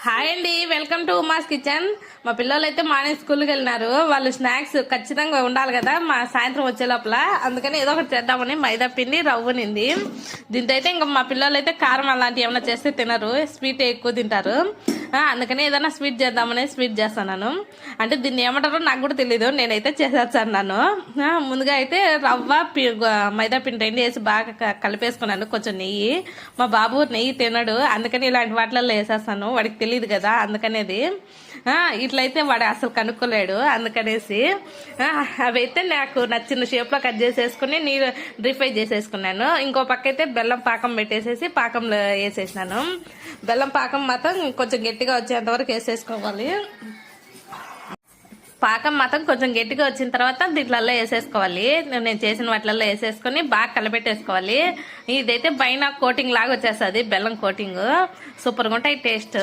Hi అండి, welcome to Uma's kitchen. మా పిల్లలు అయితే మార్నింగ్ స్కూల్కి వెళ్ళినారు. వాళ్ళు స్నాక్స్ ఖచ్చితంగా ఉండాలి కదా మా సాయంత్రం వచ్చే లోపల. అందుకని ఏదో ఒకటి చేద్దామని మైదా పిండి రవ్వనింది. దీంతో అయితే ఇంకా మా పిల్లలు అయితే కారం అలాంటివి ఏమైనా చేస్తే తినరు, స్వీట్ ఎక్కువ తింటారు. అందుకని ఏదైనా స్వీట్ చేద్దామని స్వీట్ చేస్తున్నాను. అంటే దీన్ని ఏమంటారో నాకు కూడా తెలీదు, నేనైతే చేసేస్తున్నాను. ముందుగా అయితే రవ్వ మైదా పిండి రెండు వేసి బాగా కలిపేసుకున్నాను. కొంచెం నెయ్యి, మా బాబు నెయ్యి తినడు, అందుకని ఇలాంటి వాటిలలో వేసేస్తాను. వాడికి తెలియదు కదా, అందుకనేది. ఇట్లయితే వాడు అసలు కనుక్కోలేడు, అందుకనేసి అవైతే నాకు నచ్చిన షేప్లో కట్ చేసేసుకుని నీరు డ్రీఫ్రై చేసేసుకున్నాను. ఇంకో పక్క అయితే బెల్లం పాకం పెట్టేసేసి పాకంలో వేసేసినాను. బెల్లం పాకం మాత్రం కొంచెం గట్టిగా వచ్చేంత వరకు వేసేసుకోవాలి. పాకం మాత్రం కొంచెం గట్టిగా వచ్చిన తర్వాత దీంట్లలో వేసేసుకోవాలి. నేను చేసిన వాటిలలో వేసేసుకొని బాగా కలపెట్టేసుకోవాలి. ఇదైతే పైన కోటింగ్ లాగా వచ్చేస్తుంది, బెల్లం కోటింగ్. సూపర్గా ఉంటాయి టేస్ట్.